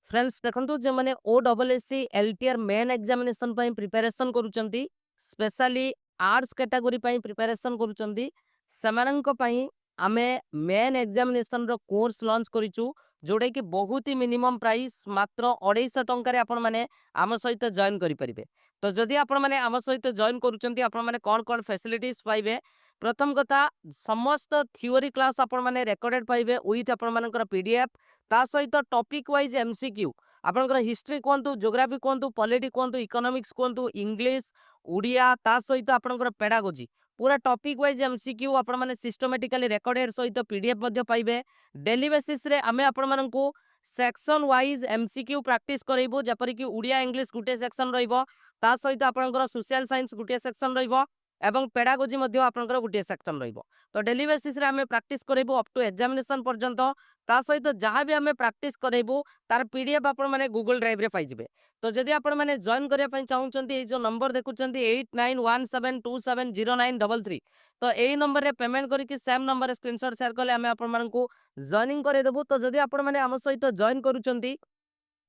Friends देखंतु जे माने ओडब्ल्यूएससी एलटीआर मेन एग्जामिनेशन पई प्रिपरेशन करूचंती स्पेशली आर्ट्स कैटेगरी पई प्रिपरेशन करूचंती समानंक पई आमे मेन एग्जामिनेशन रो कोर्स लॉन्च करिचु जोडे कि बहुत ही मिनिमम प्राइस मात्र 250 टंका रे आपण माने आम सहित जॉइन करि परिबे। तो जदि आपण माने आम सहित जॉइन करूचंती आपण माने कोन कोन फैसिलिटीज पाइबे। प्रथम कथा समस्त थ्योरी क्लास आपण माने रिकॉर्डेड पाइबे विथ आपण मानकर पीडीएफ ता सहित टॉपिक वाइज एमसीक्यू आपनकर हिस्ट्री कहतु ज्योग्राफी कहतु पॉलिटी कहतु इकोनॉमिक्स कहतु इंग्लिश उड़िया ता सहित आपनकर पेडागोजी पूरा टॉपिक वाइज एमसीक्यू आपण माने सिस्टमैटिकली रिकॉर्डेड सहित पीडीएफ मध्ये पाइबे। डेली बेसिस रे आमे आपण मानकू सेक्शन वाइज एमसीक्यू प्रैक्टिस करइबो जेपरि कि उड़िया इंग्लिश गुटे सेक्शन रहिबो ता सहित आपनकर सोशल साइंस गुटे सेक्शन रहिबो एवं पेडागोजी मध्ये आपनकर गुटे सेक्शन रहिबो। तो डेली बेसिस रे आमे प्रैक्टिस करइबो अप टू एग्जामिनेशन पर्यंत ता सहित जहाँ भी आमे प्रैक्टिस करइबो तार पीडीएफ आपण माने गूगल ड्राइव रे पाइजिबे। तो जदि आपण माने जॉइन करिया पई चाहुचंती ए जो नंबर देखुचंती 8917270933 तो एई नंबर रे पेमेंट करिकि सेम नंबर रे स्क्रीनशॉट शेयर करले आमे आपण मानकू जॉइनिंग करे देबो। तो जदि आपण माने हम सहित जॉइन करूचंती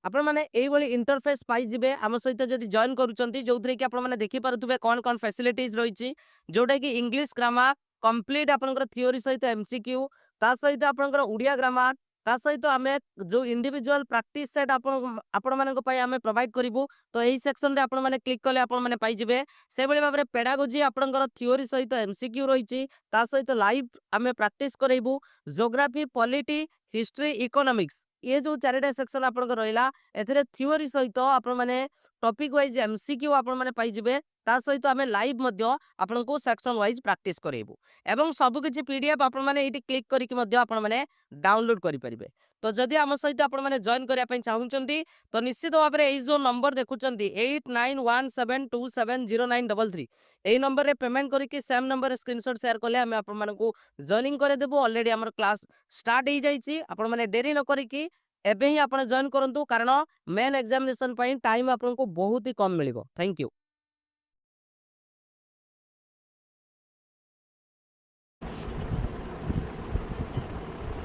आपण माने एई भली इंटरफेस पाई जिबे हम सहित जदि जॉइन करूचंती जोथरे कि आपण माने देखि पारुथबे कोन कोन फैसिलिटीज रहिछि जोटा कि इंग्लिश ग्रामर कंप्लीट आपनकर थ्योरी सहित एमसीक्यू ता सहित आपनकर उड़िया ग्रामर ता सहित आमे जो इंडिविजुअल प्रैक्टिस सेट आपण मानक पई आमे प्रोवाइड करिवु। तो एही सेक्शन रे आपण माने क्लिक करले आपण माने पाई जिबे से बळे भाबरे पेडागोजी आपनकर थ्योरी सहित एमसीक्यू रहिछि ता सहित लाइव आमे प्रैक्टिस करइबु ज्योग्राफी पॉलिटी हिस्ट्री इकोनॉमिक्स ये जो चारिटा सेक्शन आपनकर रहिला एथरे थ्योरी सहित आपण माने टॉपिक वाइज एमसीक्यू आपण माने पाई जिबे ता सहित आमे लाइव मध्य आपनको सेक्शन वाइज प्रैक्टिस करइबु एवं सब किछि पीडीएफ आपण माने एटी क्लिक करिकि मध्य आपण माने डाउनलोड करि परिबे। तो जदि आम सहित आपण माने जॉइन करिया पई चाहुचंती तो निश्चित भाबरे एई जो नंबर देखुचंती 8917270933 एई नंबर रे पेमेंट करिकि सेम नंबर रे स्क्रीनशॉट शेयर करले हमें आपण मानकू जॉइनिंग करे देबो। ऑलरेडी हमर क्लास स्टार्ट हो जाइछि आपण माने देरी न करिकि एबे ही आपण जॉइन करंतु कारण मेन एग्जामिनेशन पई टाइम आपनको बहुत ही कम मिलिबो। Thank you.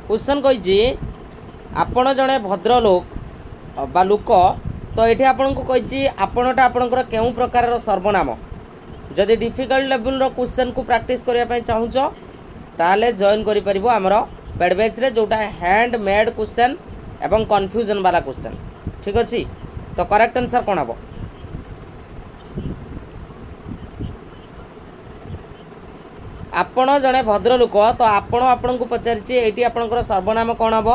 क्वेश्चन कहिछि आपण जणे भद्र लोक बा लोक तो ये आपन को कही आपणटा आपणकर केउं प्रकार सर्वनाम जदि डिफिकल्ट लेवल रो क्वेश्चन को प्रैक्टिस करने चाहूच ताले जॉइन करि परिबो हमर पेड बैच रे जोटा हैंड मेड क्वेश्चन एवं कंफ्यूजन वाला क्वेश्चन ठीक अच्छी। तो करेक्ट आंसर कौन हम आपण जड़े भद्र लोक तो आपण को पचारि ये आपंकर सर्वनाम कौन हम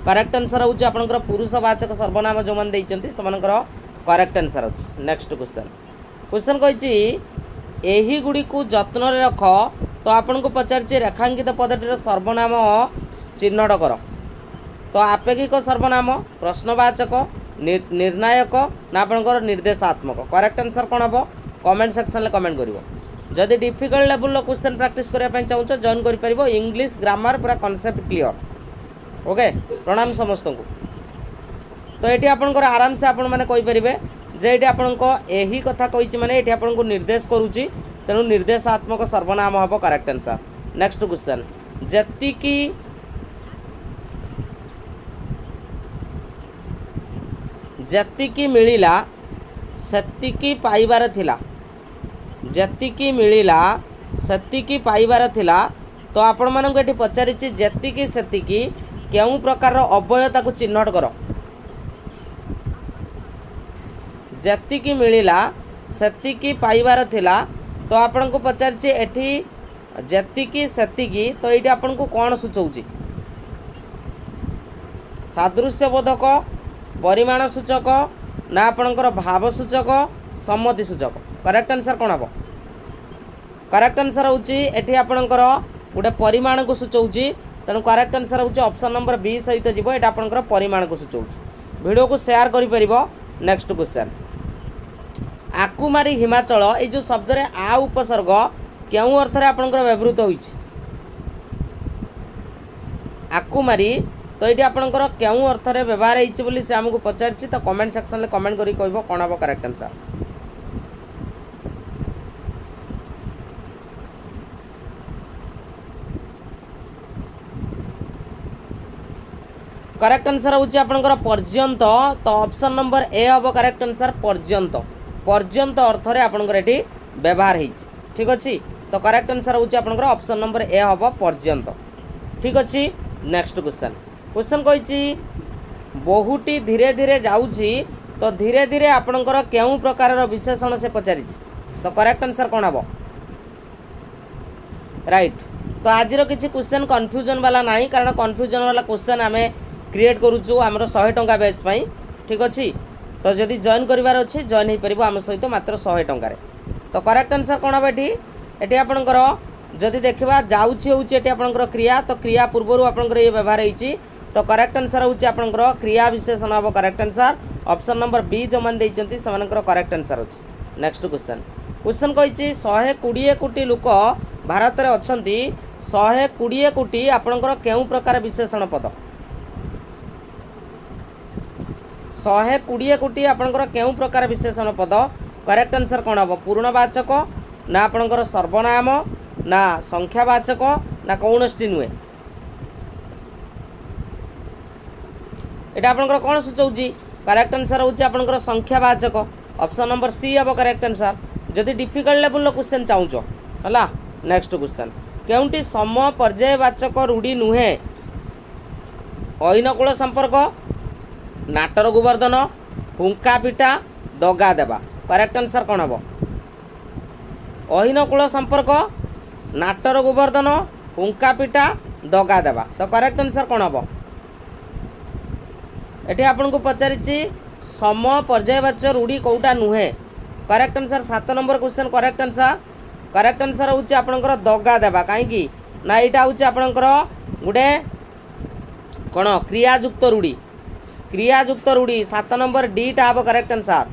करेक्ट आंसर हूँ आपंकर पुरुषवाचक सर्वनाम जो मैंने से करेक्ट आंसर अच्छे। नेक्स्ट क्वेश्चन क्वेश्चन कही यही गुड़ी को जत्न रख तो आपन को पचारि रेखांकित पदटीर सर्वनाम चिन्हट कर। तो आपेक्षिक सर्वनाम प्रश्नवाचक निर्णायक ना आपंकर निर्देशात्मक करेक्ट आंसर कौन हम कमेंट सेक्शन में कमेंट कर। जदि डिफिकल्ट लेवल क्वेश्चन प्रैक्टिस करने चाहूँ जॉइन कर इंग्लिश ग्रामर पूरा कॉन्सेप्ट क्लियर ओके। प्रणाम समस्त को। तो ये आपंकर आराम से आपण मैंने कहींपर जे ये आपण यही कथा कही मैंने ये आपको निर्देश करुच्ची तेणु निर्देशात्मक सर्वनाम हम करेक्ट आंसर। नेक्स्ट क्वेश्चन जतिकी मिलिला सेतिकी पाइबार थिला जतिकी मिलिला सेतिकी पाइबार थिला। तो आपण मानक ये पचारि जतिकी सेतिकी केउं प्रकार अव्ययता को चिन्हट कर। जतिकी मिलिला सेतिकी पाइबार थिला तो आपण को पचारि एठी जतिकी सेतिकी तो ये आपन को कौन सूचौची सादृश्य बोधक परिमाण सूचक ना आपणकर भाव सूचक सम्मति सूचक करेक्ट आंसर कौन हम करेक्ट आंसर होती आपणकर गोटे परिमाण को सूचौची तेणु करेक्ट आंसर होची ऑप्शन नंबर बी सहित जीव ये आपणकर परिमाण को सूचौची। वीडियो को शेयर करि परिबो। नेक्स्ट क्वेश्चन आकुमारी हिमाचल ये जो शब्द रे आ उपसर्ग क्यों अर्थ रे आपणकर व्यवहृत होईछि आकुमारी तो ये आपणकर क्यों अर्थ रे व्यवहार होईछि बोली से हमको पचारछि। तो कमेंट सेक्शन में कमेंट करि कहबो कोन हम करेक्ट आंसर। करेक्ट आंसर होची आपनकर पर्यंत। तो ऑप्शन नंबर ए हबो करेक्ट आंसर पर्यंत। पर्यंत अर्थ रे आपनकर एठी व्यवहार हेछि। ठीक अछि। तो करेक्ट आंसर होची आपनकर ऑप्शन नंबर ए हबो पर्यंत। ठीक अछि। नेक्स्ट क्वेश्चन क्वेश्चन कहिछि बहुटी धीरे धीरे जाउछि तो धीरे धीरे आपनकर केउ प्रकार विशेषण से पचारिछि। तो करेक्ट आंसर कोन हबो राइट। तो आज किसी क्वेश्चन कन्फ्यूजन वाला नहीं कारण कन्फ्यूजन वाला क्वेश्चन आम क्रिएट करूँ आमर 100 टंका बैच पाई। ठीक अच्छे। तो जदि जॉइन करार अच्छी जॉइन हो पार आम सहित मात्र 100 टंकार। तो करेक्ट आंसर कौन हम ये आपंकर जदि देखा जाऊँगी आपंकर क्रिया तो क्रिया पूर्व आपंकर ये व्यवहार होती। तो करेक्ट आंसर होची आपंकर क्रिया विशेषण हम correct answer option number B जो मैंने से करेक्ट आंसर अच्छी। नेक्स्ट क्वेश्चन क्वेश्चन कही 120 कोटी लोक भारत में अच्छा 120 कोटी आपंकर केउ प्रकार विशेषण पद 120 कोटी आपंकर केउ प्रकार विशेषण पद करेक्ट आंसर कौन हम पूर्णवाचक ना आपंकर सर्वनाम ना संख्यावाचक ना कौन नुहे। यहाँ आपंकर कौन सूचाऊँगी करेक्ट आंसर होची आपंकर संख्यावाचक ऑप्शन नंबर सी हम करेक्ट आंसर। जदि डिफिकल्ट लेवल क्वेश्चन चाहूच है। नेक्स्ट क्वेश्चन केउंटी सम पर्यायवाचक रूढ़ी नुहे अहिनकूल संपर्क नाटर गोवर्धन हुंका पिटा दगा देवा। करेक्ट आंसर कौन हम अहिनकूल संपर्क नाटर गोवर्धन हुंका पिटा दगा देवा। तो करेक्ट आंसर कौन हम ये आपको पचारि सम पर्यायवाचक रूढ़ी कौटा नुहे। Correct answer 7 number question correct answer होची आपनकर दगा देवा कहीं ना यहाँ हूँ आपनकर गोटे कौन क्रियायुक्त रूढ़ी 7 नंबर डीटा हम करेक्ट आंसर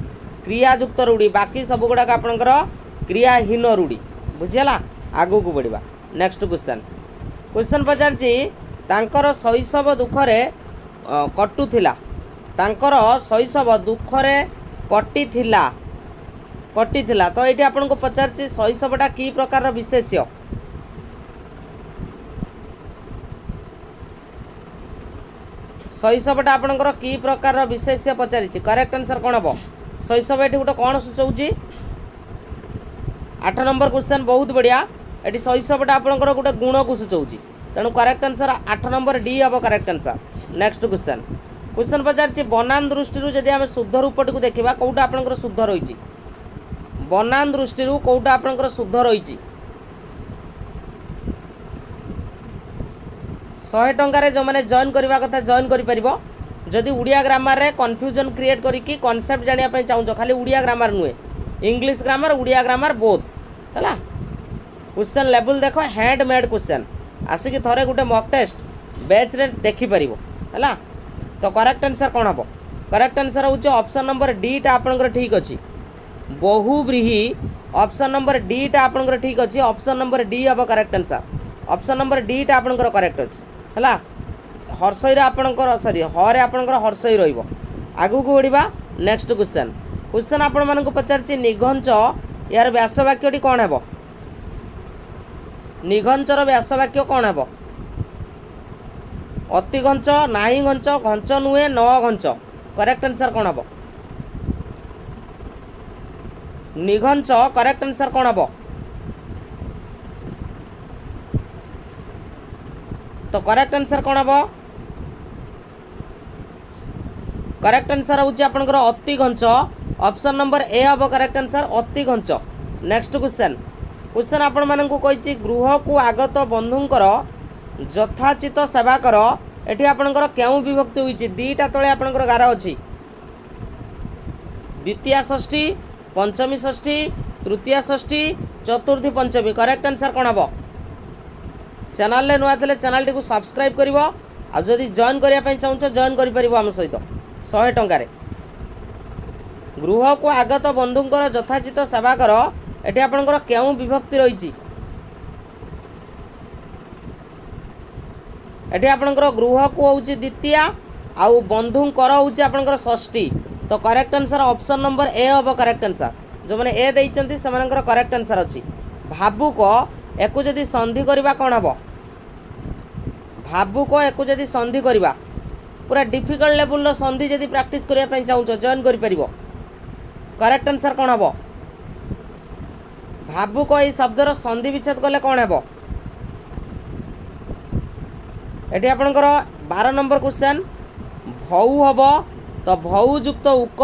क्रियायुक्त रूढ़ी बाकी सब गुड़ाक आपनकर क्रियाहीन रूढ़ी बुझीगला। आगू को बढ़िया नेक्स्ट क्वेश्चन पचारि तांकर शैशव दुखरे कटुथिला तांकर शैशव दुखरे कटिथिला। तो ये आपको पचारि शैशवटा की प्रकार विशेष्य शैशवटा आपंकर की प्रकार विशेष्य पचारि करेक्ट आंसर कौन हम शैशव ये गोटे कौन सूचाऊँगी 8 नंबर क्वेश्चन बहुत बढ़िया। ये शैशवटा आपंकर गोटे गुण को सूचाऊँगी तेणु करेक्ट आंसर 8 नंबर डी हम करेक्ट आंसर। नेक्स्ट क्वेश्चन पचारि बनान दृष्टि जदि आम शुद्ध रूपटी को देखा कौटा आपंकर शुद्ध रही बनान दृष्टि कौटा आपंकर शुद्ध रही 100 टंकार जो मैंने जॉइन करने कथा जॉइन कर जदि उड़िया ग्रामर रे कन्फ्यूजन क्रिएट करिकी कॉन्सेप्ट जानिया चाहूँ खाली उड़िया ग्रामर नुहे English grammar Odia grammar both है। क्वेश्चन लेवल देख हैंडमेड क्वेश्चन आसिक थोड़े गोटे मॉक टेस्ट बैच रे देखिपर है। तो करेक्ट आंसर कौन हम करेक्ट आंसर होची ऑप्शन नंबर डीटा आपंकर ठीक अच्छी बहुव्रीहि ऑप्शन नंबर डीटा आपंकर ठीक अच्छी ऑप्शन नंबर डी हम करेक्ट आंसर ऑप्शन नंबर डीटा आपंकर करेक्ट अच्छी है। हर्षई आपंकर सॉरी हरे आपंकर हर्षई रहिबो। आगू को बढ़िबा नेक्स्ट क्वेश्चन आपण मानक पचारछि निघंच यार व्यासवाक्यटी कौन हेबो निघंचर व्यासवाक्य कौन हेबो अति घंच नाही घंच घंच नुहे न घंच। करेक्ट आंसर कौन हम निघंच करेक्ट आंसर कौन हम तो करेक्ट आंसर कौन हम करेक्ट आंसर होची आपनकर अति घंच ऑप्शन नंबर ए हम करेक्ट आंसर अति घंच। नेक्स्ट क्वेश्चन आपण मानकु कहिछि गृह को आगत बंधुंकर यथाचित सेवा कर एठी आपनकर केउ विभक्ति होईछि दीटा तळे आपनकर गार अछि द्वितीय षष्ठी पंचमी षष्ठी तृतीय षष्ठी चतुर्थी पंचमी। करेक्ट आंसर कौन हम चैनल रे नुआ थे चैनल टी सब्सक्राइब करिवो आ जदि जॉइन करिया पई चाहूछ जॉइन करि परिवो हम सहित 100 टंकार। गृह को आगत बंधुंकर यथाचित सेवा कर एठी आपनकर केउ विभक्ति रहिछि एठी आपनकर गृह को होउछि द्वितीय आउ बंधुंकर होउछि आपनकर षष्ठी। तो करेक्ट आंसर ऑप्शन नंबर ए हम करेक्ट आंसर जो मैंने ए देइचंती सेमानकर करेक्ट आंसर अछि भावुक एको जदि संधि करबा कोन हबो भावुक एको जदि संधि करबा पूरा डिफिकल्ट लेवल संधि जदि प्रैक्टिस करिया पई चाहूछ जॉइन करि परिबो। करेक्ट आंसर कोन हबो भावुक एई शब्दर संधि विच्छेद कले कोन हेबो एठी आपनकर 12 नंबर क्वेश्चन भौ हबो तो भौ युक्त उक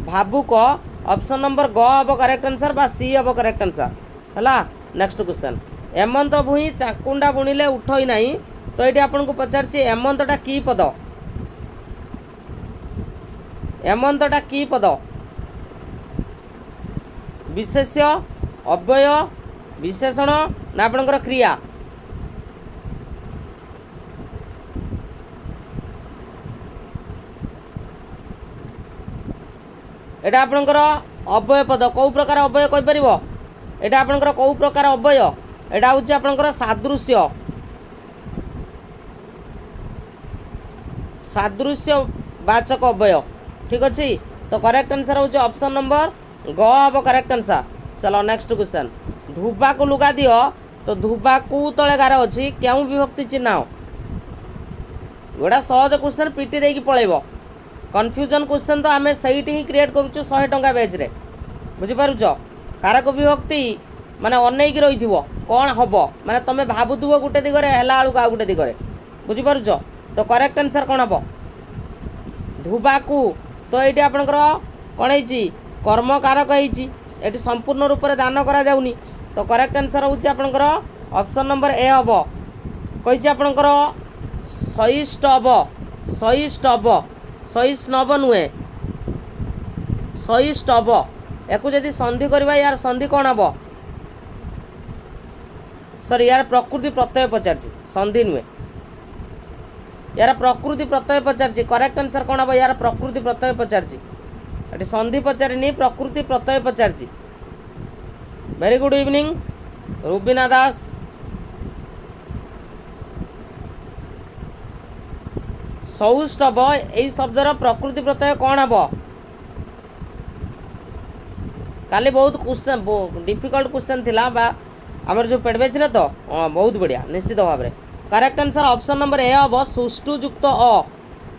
भावुक ऑप्शन नंबर ग हबो करेक्ट आंसर बा सी हबो करेक्ट आंसर हला। नेक्स्ट क्वेश्चन एमंत भूई चाकुंडा बुणिले उठई नाही तो ये आपको पचारछि एमंतटा की पद एमंतटा की पद विशेष्य अव्यय विशेषण ना आपणकर क्रिया एटा आपणकर अव्यय पद कौ प्रकार अव्यय कहि परिबो एटा आपणकर कौ प्रकार अव्यय एटा होछि आपणकर सादृश्य सादृश्य वाचक अव्यय ठीक अच्छे। तो करेक्ट आंसर होछि ऑप्शन नंबर ग हबो करेक्ट आंसर। चलो नेक्स्ट क्वेश्चन धुबा को लुगा दियो तो धुबा को तले गार अछि केउ विभक्ति चिन्ह गोटा सहज क्वेश्चन पीटी देकी पळेबो कन्फ्यूजन क्वेश्चन तो आमे सहीटी ही क्रिएट करूछु 100 टंका बेच रे बुझि पारुछ कारक विभक्ति माने अनेक रही कौन हम माने तुम भावुव गोटे दिगरे हेला आलू आ गोटे दिगरे बुझी पारुछ। तो करेक्ट आंसर कौन हम धुबाकू तो ये आपंकर कौन है कर्म कारक है संपूर्ण रूप से दान करा जाउनी। तो करेक्ट आंसर होची आपंकर ऑप्शन नंबर ए हम कही आपंकर सहिष्णव सहिष्णव सहिष्णव नुहे सहिष्णव याकू जदि संधि करवा यार संधि कौन हम सॉरी यार प्रकृति प्रत्यय पचार संधि नुहे यार प्रकृति प्रत्यय पचार करेक्ट आंसर कौन हम यार प्रकृति प्रत्यय पचार संधि पचारिनी प्रकृति प्रत्यय पचार। वेरी गुड इवनिंग रुबीना दास। सौष्ठव यही शब्दर प्रकृति प्रत्यय कौन हम काली बहुत क्वेश्चन डिफिकल्ट क्वेश्चन थिला बा आमर जो पेडबेज रे तो बहुत बढ़िया निश्चित भाव में करेक्ट आंसर ऑप्शन नंबर ए हम सुष्ठुयुक्त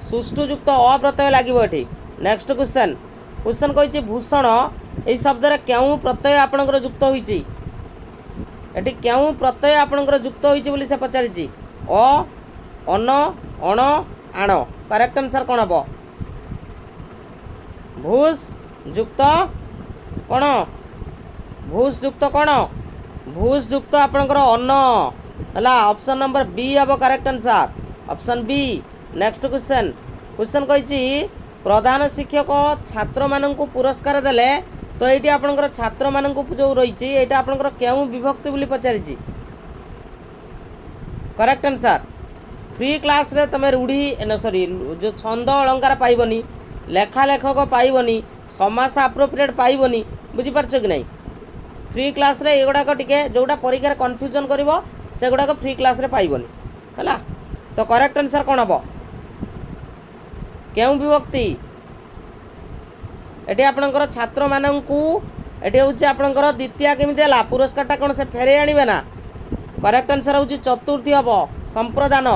सुष्ठुयुक्त प्रत्यय लगे। नेक्स्ट क्वेश्चन क्वेश्चन कही भूषण यही शब्द क्यों प्रत्यय आपणकर युक्त होती क्यों प्रत्यय आपणकर युक्त होती से पचारि अ अन अण आण करेक्ट आंसर कौन हम भूष युक्त कौन भूष युक्त कौन भूष युक्त आपणकर अन्न है ऑप्शन नंबर बी हम correct answer option B. Next question question कही प्रधान शिक्षक छात्र मानू पुरस्कार देले तो ये आपंकर छात्र मानू जो रही है आपंकर क्यों विभक्ति बोली पचारि करेक्ट आंसर फ्री क्लास रे तुम रूढ़ी सॉरी जो छंद अलंकार पाइबनी लेखा लेखक पाइबनी समास अप्रोप्रिएट पाइबनी बुझीपार कि नहीं फ्री क्लास रे एगुड़ाक टिके जोटा परीक्षा कन्फ्यूजन करिवो से गुड़ाक फ्री क्लास रे पाइबनी है। तो करेक्ट आंसर कौन हम क्यों विभक्ति एटी आपणकर छात्र मानू एटी हूँ आपणकर द्वितीय केमी है पुरस्कार कौन से फेरे आणवे ना करेक्ट आंसर हूँ चतुर्थी हम संप्रदान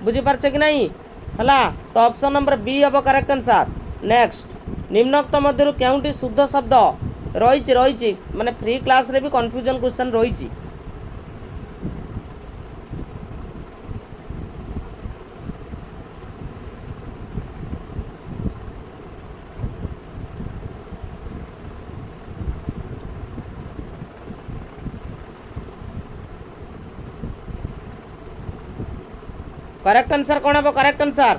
बुझीपार कि नहीं है। तो ऑप्शन नंबर बी हम करेक्ट आंसर। नेक्स्ट निम्नोक्त मध्य क्योंटी शुद्ध शब्द रही रही माने फ्री क्लास रे भी कन्फ्यूजन क्वेश्चन रही करेक्ट आंसर कौन हम करेक्ट आंसर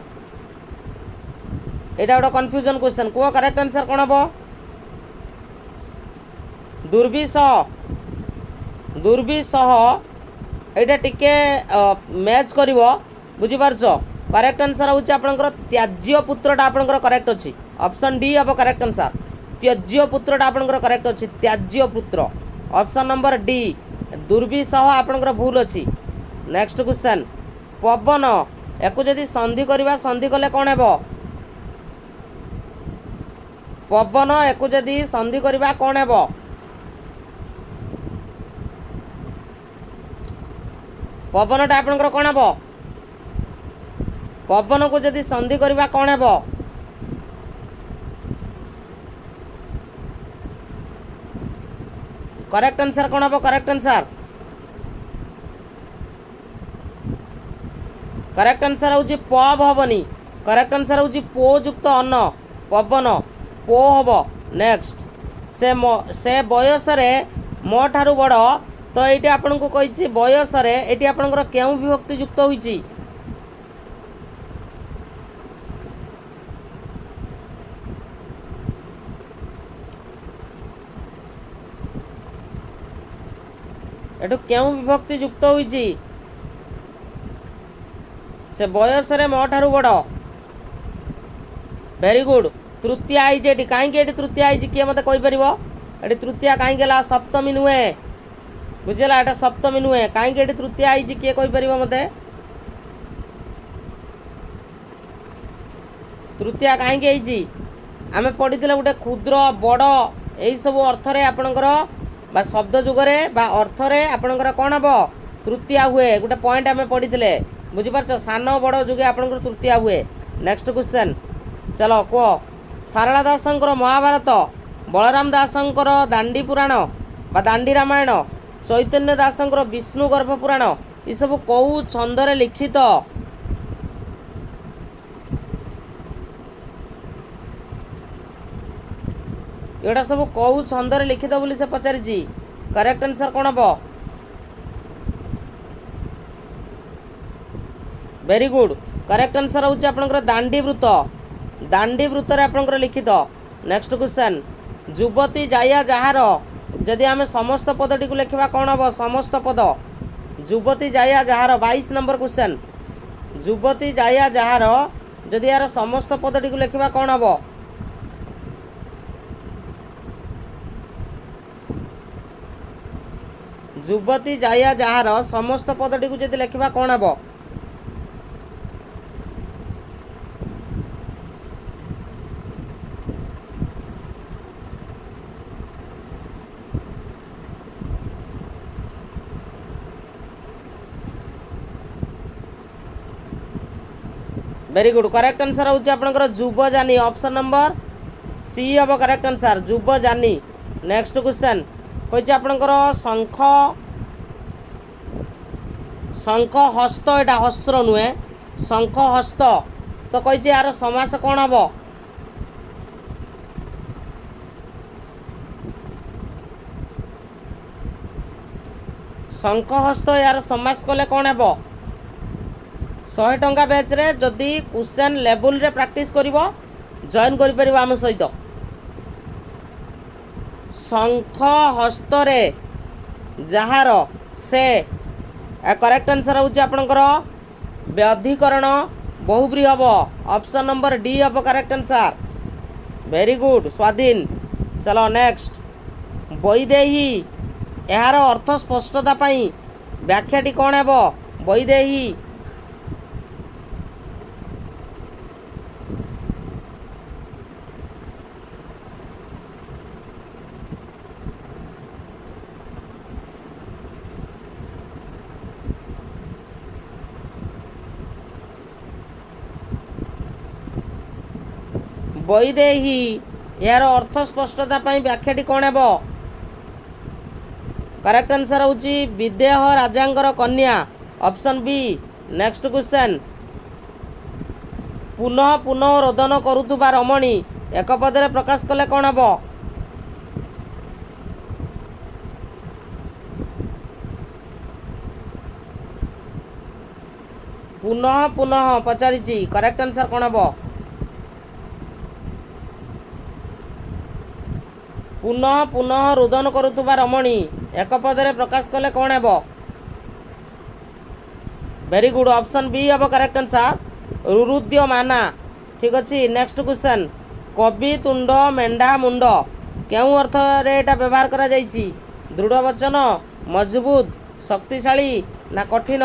एटा गोटे कन्फ्यूजन क्वेश्चन कह करेक्ट आंसर कौन हम दुर्विसह दुर्विसह यहाँ टिके मैच कर बुझीपारछ करेक्ट आंसर हूँ आपंकर त्याज्य पुत्रटा आपंकर करेक्ट अच्छी ऑप्शन डी हम करेक्ट आंसर त्याज्य पुत्रटा आपंकर करेक्ट अच्छी त्याज्य पुत्र ऑप्शन नंबर डी दुर्विसह आपंकर भूल अच्छी। नेक्स्ट क्वेश्चन पवन याकू जदि संधि करवा संधि कले कौन हेबो पवन याकू जदि संधि करवा कौन हेबो पवनटा आपंकर कौन हेबो पवन को जदि संधि करबा कौन हेबो करेक्ट आंसर कौन हेबो करेक्ट आंसर हूँ पब हेनी करेक्ट आंसर हूँ पो युक्त अन्न पवन पो हम नेक्स्ट से बयस मो ठारू बड़ तो ये आपन को कही बयस ये आपंकर क्यों विभक्ति युक्त होइछि एटू क्यों विभक्ति युक्त होइछि से बयस मो ठारू बड़ वेरी गुड तृतीय आई जे कहीं तृतीय आई किए मत कहीपर ये तृतीय कहीं सप्तमी नुहे बुझेगा एटा सप्तमी नुहे कहीं तृतीय आई किए कहीपर मत तृतीय कहीं आम पढ़ी गोटे क्षुद्र बड़ यही सब अर्थरे आपणकर बा शब्द जुगरे बा अर्थरे आपणकर कौन हम तृतीय हुए गोटे पॉइंट आम पढ़ी बुझीपार सान बड़ जुगे आपणकर तृतीय हुए नेक्स्ट क्वेश्चन चलो कह सारला दासंकर महाभारत बलराम दासंकर दांडी पुराण बा दांडी रामायण चैतन्य दासंकर विष्णु गर्भ पुराण ये सब कौ छंदरे लिखित एटा सब कौ छंदरे लिखित बोली से पचारि करेक्ट आंसर कौन हम वेरी गुड करेक्ट आंसर हूँ आपंकर दांडी वृत्त आपंकर लिखित नेक्स्ट क्वेश्चन युवती जाया जहार जदि आम समस्त पदटी को लिखा कौन हम समस्त पद युवती जाया जहार 22 नंबर क्वेश्चन युवती जाया जहार जदि यार समस्त पदटी को लिखा कौन हम युवती जाया जहार समस्त पदटी को जदि लिखा कौन हम वेरी गुड करेक्ट आंसर हूँ आपंकर जुबजानी ऑप्शन नंबर सी हम करेक्ट आंसर जुबजानी नेक्स्ट क्वेश्चन कही आपंकर शंख शंख हस्त एटा हस्त्र नुहे शंख हस्त तो कही यार समास कौन हम शंख हस्त यार समास कले कौन हम 100 टंका बैच रे जदि क्वेश्चन लेवल रे प्रैक्टिस करिवो जॉइन करि परिबो आम सहित शंख हस्त रे जहार से करेक्ट आंसर हूँ आपंकर व्यधिकरण बहुब्री हम ऑप्शन नंबर डी हम करेक्ट आंसर वेरी गुड स्वाधीन चलो नेक्स्ट वैदेही यार अर्थ स्पष्टता पाई व्याख्याटी कौन है वैदेही वैदेही यार अर्थ स्पष्टता पाई व्याख्याटी कौन है करेक्ट आंसर हूँ विदेह राजांगर कन्या ऑप्शन बी नेक्स्ट क्वेश्चन पुनः पुनः रोदन करुवा रमणी एक पदरे प्रकाश कले कौन हम पुनः पुनः पचारि करेक्ट आंसर कौन हम पुनः पुनः रोदन करुवा रमणी एक पदरे प्रकाश कले कौन हम वेरी गुड ऑप्शन बी हम करेक्ट आंसर रुरुद्यमाना ठीक अच्छे नेक्स्ट क्वेश्चन कवि तुंड मेंढा मुंड क्यों अर्थ रे एटा व्यवहार करा जाइछि दृढ़ वचन मजबूत शक्तिशाली ना कठिन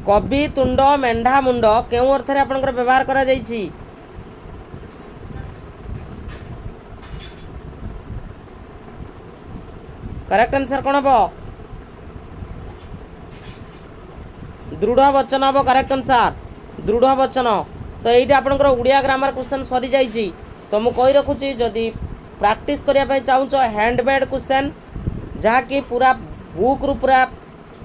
कवि तुंड मेंढा मुंड क्यों अर्थ रे आपनकर व्यवहार करा जाइछि करेक्ट आंसर कौन हम दृढ़ वचन हम करेक्ट आंसर दृढ़ वचन। तो ये आपंकर उड़िया ग्रामर क्वेश्चन सरी जाइए। तो मुझे कही रखुची जदि प्रैक्टिस करने चाहूँ हैंडमेड क्वेश्चन जहाँकि पूरा बुक रु पूरा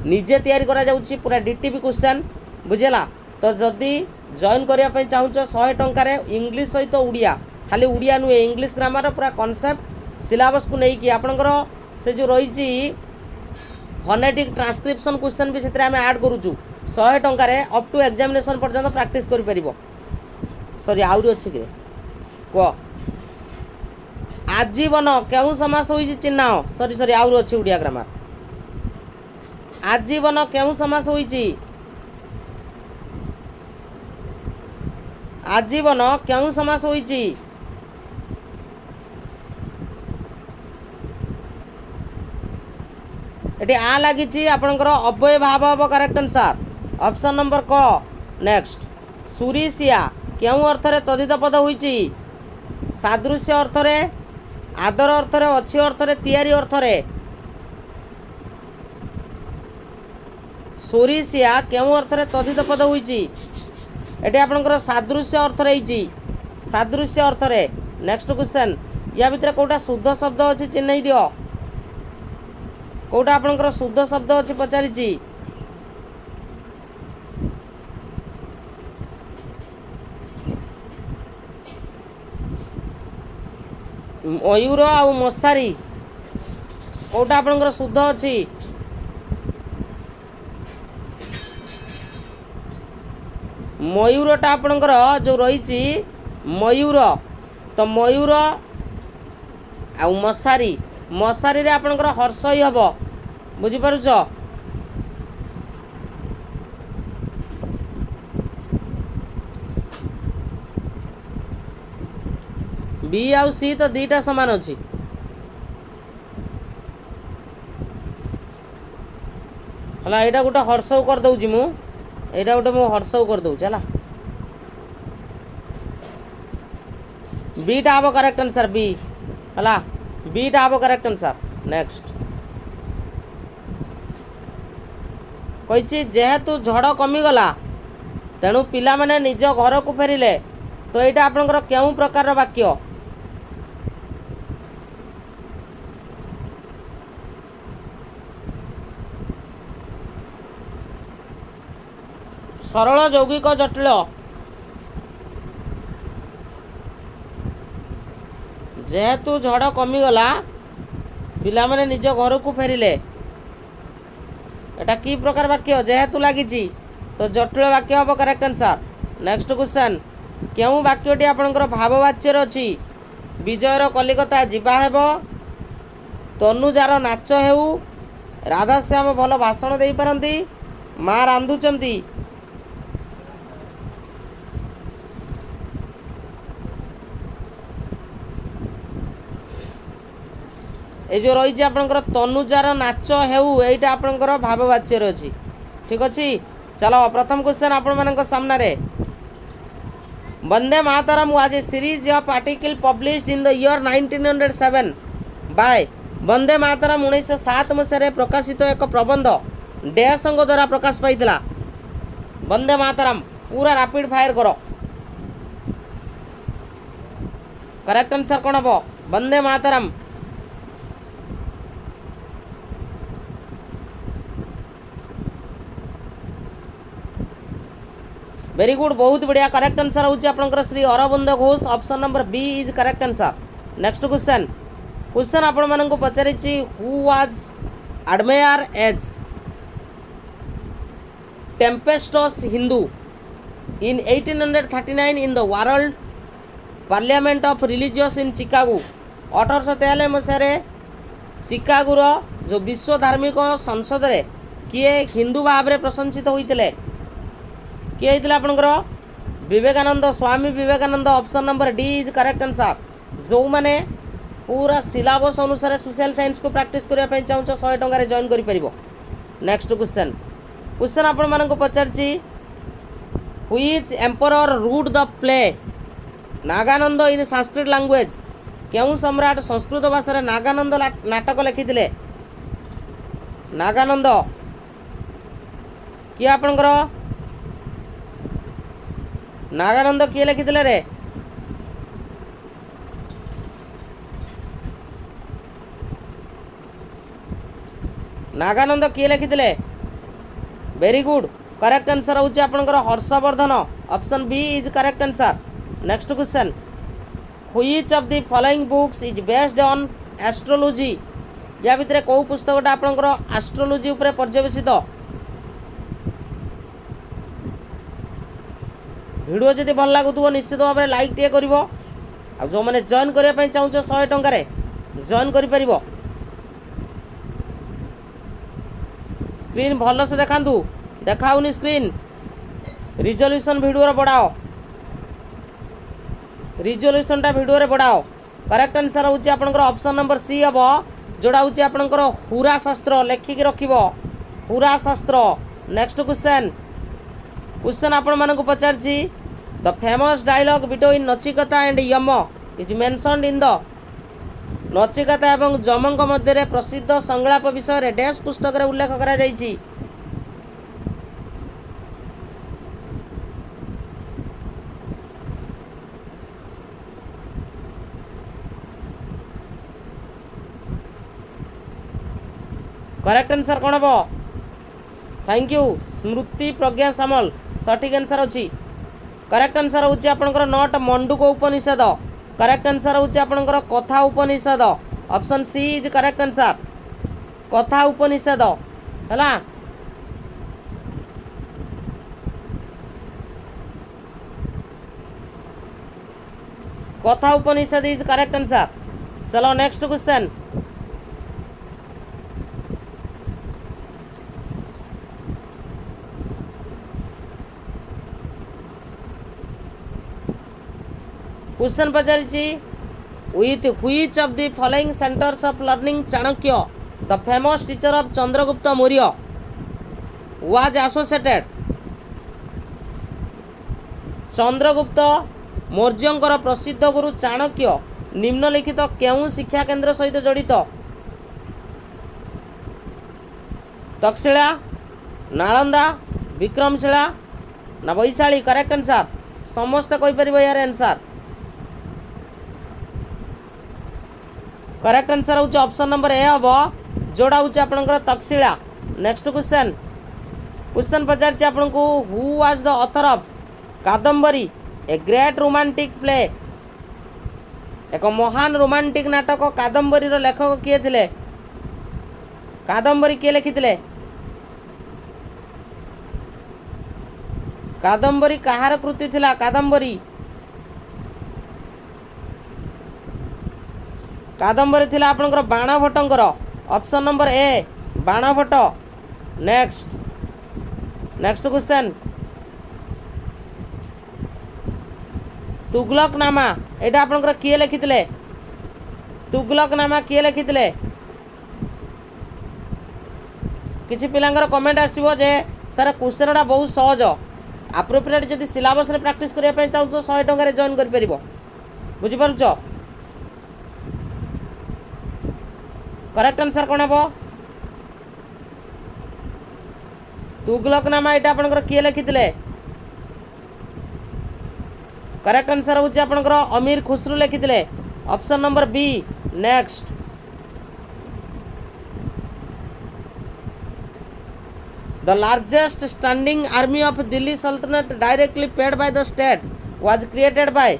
निजे तैयारी करा जाउची पूरा डीटीपी क्वेश्चन बुझेला। तो जदि जॉइन करने चाहूँ 100 टंकार इंग्लिश सहित उड़िया खाली उड़िया नुहे इंग्लिश ग्रामर पूरा कॉन्सेप्ट सिलेबस को लेकिन आपंकर से जो रही फोनेटिक ट्रांसक्रिप्शन क्वेश्चन भी से ऐड करूँ 100 टंकार अप टू एग्जामिनेशन पर्यंत प्रैक्टिस कर सॉरी आउरी अच्छी कि कह आजीवन क्यों समास होइछि चिन्ह सॉरी सॉरी आउरी अच्छी उड़िया ग्रामर आजीवन क्यों समास होइछि आजीवन क्यों समास होइछि एटी आ लगी आपंकर अव्यय भाव हम करेक्ट आंसर ऑप्शन नंबर क। नेक्स्ट सुरीसिया क्यों अर्थरे तद्धित पद होइछि सादृश्य अर्थरे आदर अर्थरे अच्छी अर्थरे तैयारी अर्थरे सुरीसिया क्यों अर्थरे तद्धित पद होइछि एटी आपंकर सादृश्य अर्थरे होइछि सादृश्य अर्थरे। नेक्स्ट क्वेश्चन या भितर कोटा शुद्ध शब्द अच्छी चिन्ह दियो कोटा आपंकर शुद्ध शब्द अच्छी पचारिछि मयूर आ मशारी कोटा आपंकर शुद्ध अच्छी मयूरटा आपंकर जो रही मयूर तो मयूर आ मशारी मशारी रे आपंकर हर्ष ही हम बुझिपारुछ बी आउ सी तो दीटा सामान अच्छी है यहाँ गोटे हर्षव कर दूँ मुझे गोटे मु हर्षव कर दूँ है बीटा हम करेक्ट आंसर बी है बीटा हम करेक्ट आंसर। नेक्स्ट कही जेहेतु झड़ कमिगला तेणु पिला माने निज घर को फेरिले तो यहाँ आपंकर क्यों प्रकार वाक्य सरल यौगिक जटिल जेहेतु झड़ कमिगला पिला माने निज घर को फेरिले एटा की प्रकार वाक्य जेहेतु लगी तो जटिल वाक्य हम करेक्ट आंसर। नेक्स्ट क्वेश्चन क्यों वाक्यटी आपंकर भाववाच्यर अच्छी विजयर कलिकता जीवा हेब तनुजार नाच हेउ राधाश्याम भल भाषण दे पारती माँ रांधुचंती ये जो रही आपंकर तनुजार नाच हेउ यहीटा आपंकर भाववाच्यर अच्छी ठीक अच्छे। चलो प्रथम क्वेश्चन आपण मानक सामने Vande Mataram was a series of article published in the year 1907 by Vande Mataram 1907 मसीह प्रकाशित एक प्रबंध डैश संघ द्वारा प्रकाश पाइला। वंदे मातरम पूरा रैपिड फायर करो करेक्ट आंसर कौन हम वंदे मातरम वेरी गुड बहुत बढ़िया करेक्ट आंसर होची आपनकर Shri Aurobindo Ghosh option number B is correct answer. Next question question आपण मानक पचारिछि who was admired as tempestuous Hindu in 1839 in the World Parliament of religious in Chicago 1843 मसीह चिकागोर जो विश्व धार्मिक संसद रे किए हिंदू भाव में प्रशंसित होते किए होता आपंकर Vivekananda Swami Vivekananda option number D is correct answer. जो मैंने पूरा सिलेबस अनुसार सोशल साइंस को प्रैक्टिस करने चाहूँ 100 टंकार जॉइन कर। नेक्स्ट क्वेश्चन क्वेश्चन आपण मानक पचारछि which emperor wrote the play Nagananda in Sanskrit language क्यों सम्राट संस्कृत भाषा नागानंद नाटक लिखिथिले नागानंद किए आपणकर नागानंद किए लिखिले रे नागानंद किए लिखिले वेरी गुड करेक्ट आंसर हूँ आपणकर Harshavardhan option B is correct answer next question which of the following books is based on astrology या भितर कौ पुस्तकटा आपणकर एस्ट्रोलॉजी उपरे पर्यवेसित वीडियो जदि भल लगुव निश्चित भाव में लाइक टे कर जो मैंने जॉइन करने चाहूँ 100 टंकार जॉइन कर स्क्रीन भल से देखा देखाऊनी स्क्रीन रिजोल्यूशन वीडियो बढ़ाओ रिजोल्यूशन टा वीडियो बढ़ाओ करेक्ट आंसर हूँ आपंकर ऑप्शन नंबर सी हम जोड़ा हूँ आपंकर हुरा शास्त्र लेखिकी रखिब हुरा शास्त्र नेक्स्ट क्वेश्चन क्वेश्चन आपण मानक पचार the famous dialogue between Nachiketa and Yama is mentioned in the Nachiketa एवं यमक मध्य प्रसिद्ध संलाप विषय डैश पुस्तक रे उल्लेख करा जायछि करेक्ट आंसर कौन हम थैंक यू स्मृति प्रज्ञा सामल सठिक आंसर अच्छी करेक्ट आंसर हूँ आपंकर नट मंडूक उपनिषद करेक्ट आंसर हूँ आपंकर Katha Upanishad option C is correct answer Katha Upanishad है Katha Upanishad is correct answer चलो नेक्स्ट क्वेश्चन क्वेश्चन पचारि with which of the following centres of learning Chanakya the famous teacher of Chandragupta Maurya was associated Chandragupta मौर्यंकर प्रसिद्ध गुरु चाणक्य निम्नलिखित केउं शिक्षा केंद्र सहित जड़ित तक्षशिला नालंदा विक्रमशिला ना वैशाली करेक्ट आंसर समस्त कहि परिबो यार आंसर करेक्ट आंसर हूँ ऑप्शन नंबर ए हम जोड़ा हूँ आपंकर तक्षशिला नेक्स्ट क्वेश्चन क्वेश्चन पचार आपको who was the author of Kadambari a great romantic play एक महान रोमांटिक नाटक कादम्बरी लेखक किए थे कादम्बरी किए लिखिले कादम्बरी कहार कृति थिला कादम्बरी कादम्बरी थिला आपनकर बाणभट्टंकर option number A Banabhatta next next question Tughlaqnama एटा आपनकर किए लिखिले तुगलकनामा किए लिखिले किछि पिलांगर कमेंट आसीबो जे सर क्वेश्चनटा बहुत सहज अप्रोप्रिएट जदि सिलेबस रे प्रैक्टिस करिया पय चाहू 100 टंका रे जॉइन कर परिबो बुझि पारुछ करेक्ट आंसर कौन हम तुगलकनामा यहाँ आपंकर किए लिखिले करेक्ट आंसर हूँ आपंकर अमीर खुसरू लिखिले option number B next the largest standing army of Delhi Sultanate directly paid by the state was created by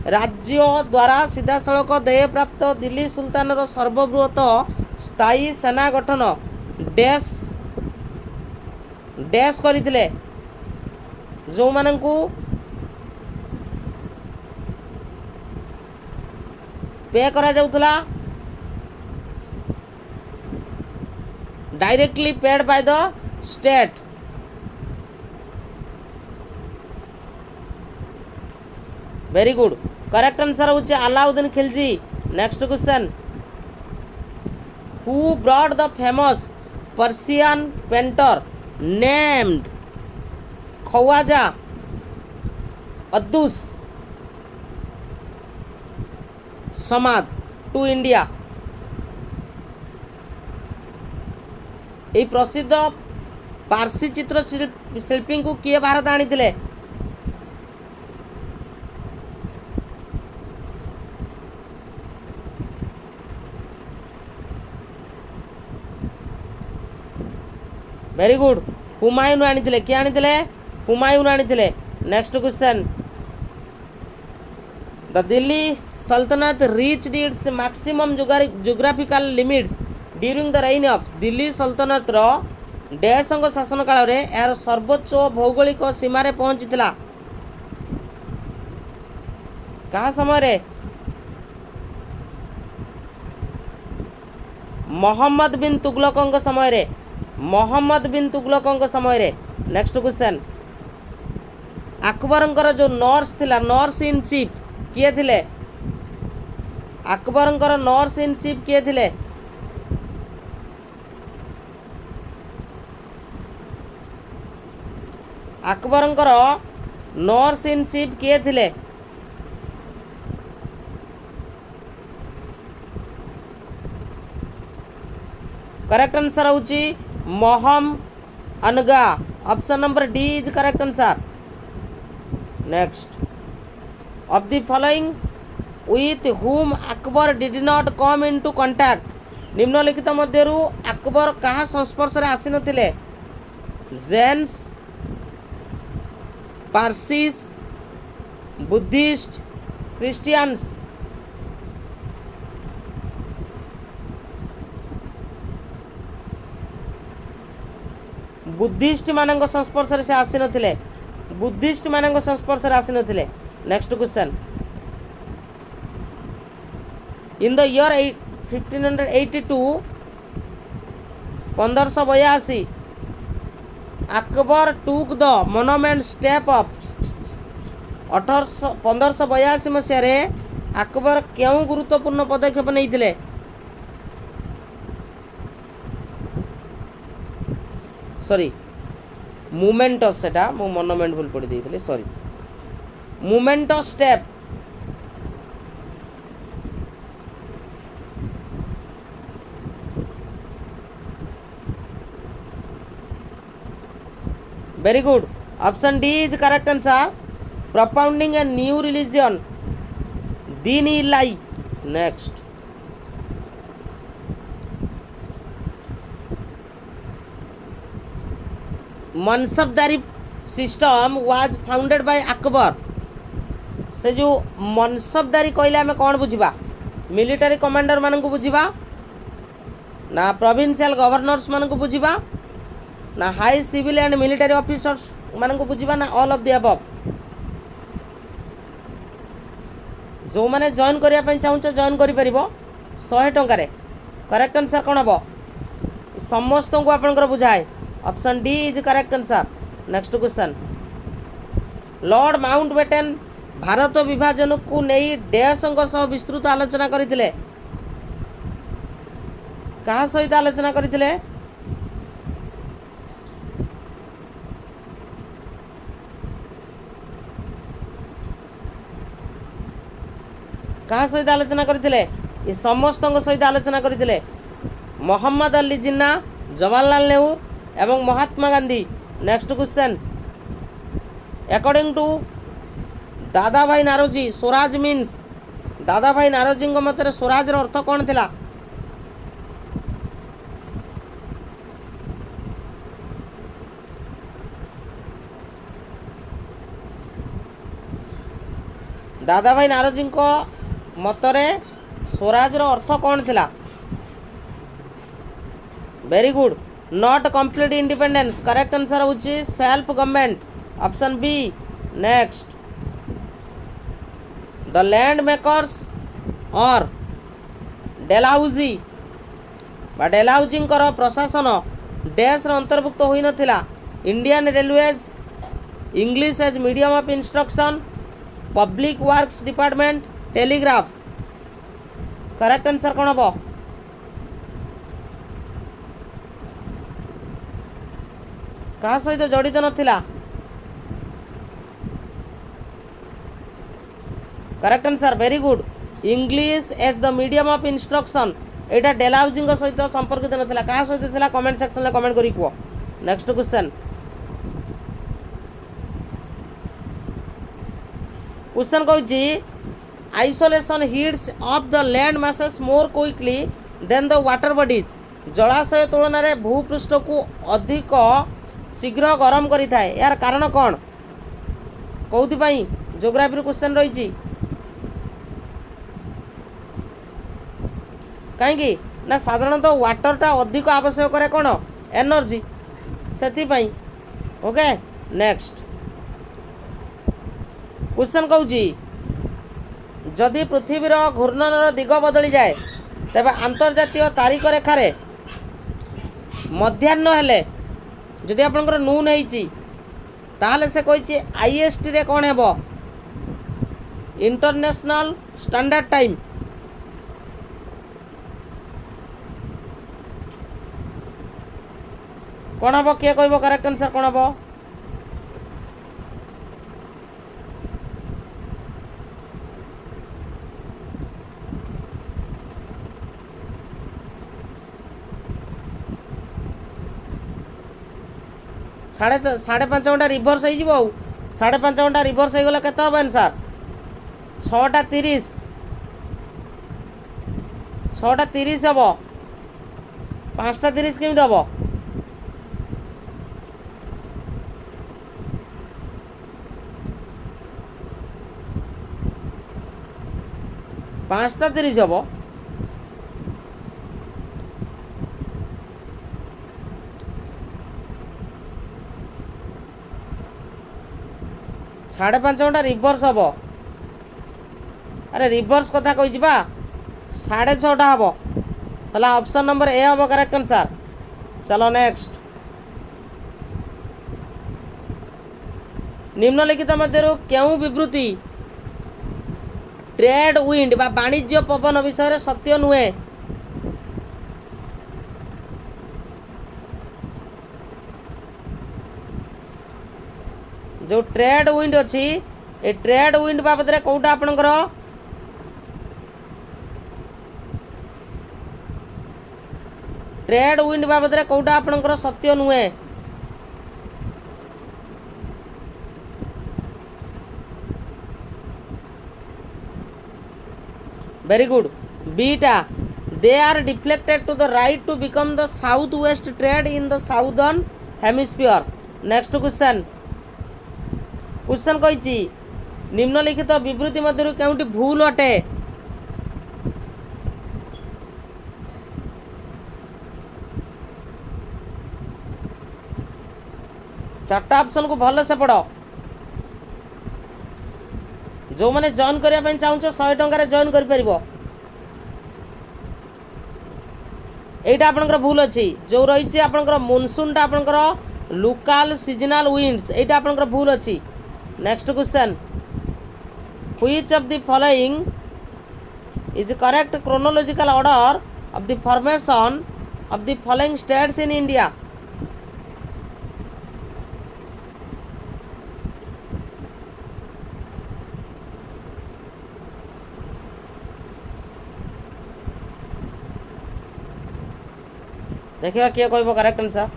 राज्य द्वारा सीधा सड़क देय प्राप्त दिल्ली सुल्तान सर्वबृहत स्थायी सेना गठन डैश डैश करथिले जो माननकु पे करा जाउथला directly paid by the state very good correct answer हूँ Alauddin Khilji next question who brought the famous Persian painter named Khwaja Abdus Samad to India ये प्रसिद्ध पारसी चित्र शिल्पी को किए भारत आनी थिले? वेरी गुड, हुमायून आनी थिले। किए आनी थिले? हुमायून आनी थिले। नेक्स्ट क्वेश्चन, द दिल्ली सल्तनत reached its maximum geographical limits during the rain of. Delhi सल्तनत रो डैशंग शासन काल रे यार सर्वोच्च भौगोलिक सीमार पहुंची थिला? कहा समय रे? मोहम्मद बिन तुगलक समय रे। मोहम्मद बिन तुगलक समय रे। नेक्स्ट क्वेश्चन, अकबर जो नर्स थिला, नर्स इन चीफ किए थिले? अकबर नर्स इन चीफ किए थिले? अकबर नर्स इन चीफ किए थिले? करेक्ट आंसर होची मोहम अनगा। Option number D is correct answer. Next, of the following with whom Akbar did not come into contact. निम्नलिखित मध्यरु अकबर कहा संस्पर्श रे आसी नथिले? Jains, पारसीस, Buddhist, Christians. बुद्धिस्ट मानक संस्पर्श से आसी नथिले। बुद्धिस्ट मानक संस्पर्श से आसी नथिले। Next question, in the year 1582 1582 Akbar took the monument step of. 1582 मसीह अकबर क्यों गुरुत्वपूर्ण पदक्षेप नहीं थिले? सॉरी, मोमेंटस, सेटा मो मोनोमेंट भूल पड़ी देइथिले, sorry, momentous step. Very good, option D is correct answer. Propounding a new religion, Din Ilahi. Next, Mansabdari system was founded by Akbar. से जो मनसबदारी कहले आम कौन बुझा? मिलिटारी कमांडर मान को बुझा ना प्रोविंशियल गवर्नर्स मान को बुझा ना high civil and military officers मान को बुझा ना ऑल ऑफ द अबव? जो मैंने जॉइन करने चाहूँ जॉइन कर 100 टंकार। करेक्ट आंसर कौन हम? समस्त को आपंकर बुझाए। Option D is correct answer. Next question, Lord Mountbatten Bharat विभाजन को नहीं डैशंग सह विस्तृत आलोचना करथिले? कहा सहित आलोचना करथिले? कहा सहित आलोचना करथिले? ये समस्त सहित आलोचना करथिले। मोहम्मद अली जिन्ना, जवाहरलाल नेहरू एवं Mahatma Gandhi. Next question, according to Dadabhai Naoroji Swaraj means. दादा भाई नारोजी मत स्वराज अर्थ कौन थिला? दादा भाई नारोजी मतरे स्वराज अर्थ कौन थिला? Very good, not complete independence. Correct answer होची self government. Option B. Next, the landmarks और डेलहाउजी बा डेलहाउजी प्रशासन डैश अंतर्भुक्त होई नथिला? Indian railways, English as medium of instruction, public works department, telegraph. Correct answer कौन हम? कहा सहित जड़ित नथिला? Correct answer, very good, English as the medium of instruction. एटा डेलहाउजी सहित संपर्कित नथिला। कहा सहित थिला? कमेंट सेक्शन में कमेंट करी कह। नेक्स्ट क्वेश्चन क्वेश्चन कहूँ isolation heats of the land masses more quickly than the water bodies जलाशय तुलन में भूपृष्ठ को अधिक शीघ्र गरम करि थाए यार कारण कौन कौन जोग्राफी क्वेश्चन रही कहीं ना साधारणतः वाटरटा अधिक आवश्यक करे कौन एनर्जी से ओके नेक्स्ट क्वेश्चन कहूँ जदि पृथ्वीर घूर्णनर दिग बदली जाए तेबे अंतर्जातीय तारिख रेखार मध्याह्न हेले जदि आपंकर नून होता से कही आईएसटी रे कौन हेबो इंटरनेशनल स्टैंडर्ड टाइम कौन हम किए कह करेक्ट आंसर कौन हम 5.5 घंटा रिभर्स हो 5.5 घंटा रिभर्स हो गला केते हम आंसर 6:30 6:30 हम 5:30 केमी हम 5:30 हम 5.5 घंटा रिभर्स हम अरे रिभर्स कथा कही 6:30 हम ताला ऑप्शन नंबर ए हम करेक्ट आंसर। चलो नेक्स्ट निम्नलिखित मध्य क्यों विवृत्ति ट्रेड विंड बा वाणिज्य पवन विषय सत्य नुहे जो ट्रेड विंड अच्छी ए ट्रेड विंड बाबद कौटा आपणकर ट्रेड विंड बाबद कौटा आपणकर सत्य नुहे वेरी गुड बीटा they are deflected to the right to become the south west trade in the southern hemisphere. Next question question कही निम्नलिखित विवृत्ति मध्य क्योंटी भूल अटे चार्टा ऑप्शन को भल से पढ़ जो मैंने जॉइन करने चाहूँ 100 टंकार जॉइन कर आपनकर भूल अच्छी जो रही आपनकर मॉनसूनटा आपनकर लोकल सीजनल विंड्स एटा आपनकर भूल अच्छी। Next question which of the following is correct chronological order of the formation of the following states in India. देखिए किए कह करेक्ट आंसर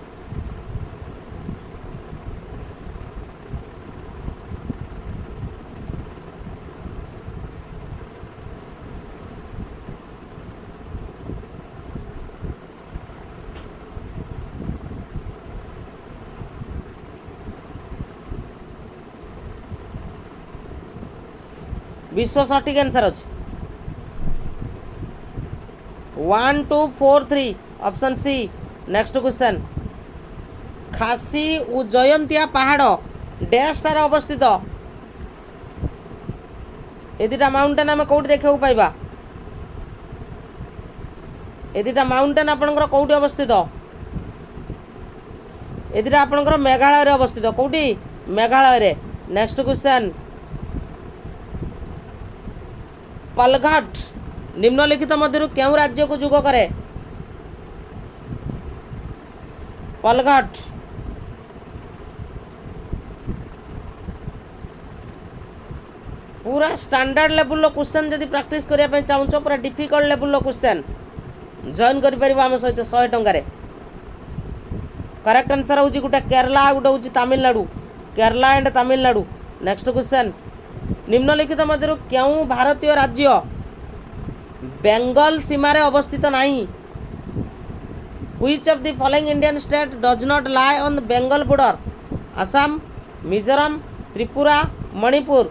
विश्व सठिक आंसर अच्छे 1 2 4 3 ऑप्शन सी। नेक्स्ट क्वेश्चन खासी और जयंतिया पहाड़ डैश टार अवस्थित ए दुटा माउंटेन आम कौट देखा पाइबा ए दुटा माउंटेन आपंकर कौटी अवस्थित ए दुटा आपंकर मेघालय रे अवस्थित कौटी मेघालय रे। नेक्स्ट क्वेश्चन पलघाट निम्नलिखित मध्य क्यों राज्य को जुग करे पलघाट पूरा स्टैंडर्ड लेवल क्वेश्चन जदि प्रैक्टिस करने चाहूँ पूरा डिफिकल्ट लेवल क्वेश्चन जॉइन कर आम सहित 100 टंकार करेक्ट आंसर हूँ गोटे केरला गोटे हूँ Tamil Nadu Kerala and Tamil Nadu. Next question निम्नलिखित मध्य क्यों भारतीय राज्य बेंगल सीमार अवस्थित नहीं which of the following Indian state does not lie on Bengal border Assam Mizoram Tripura Manipur.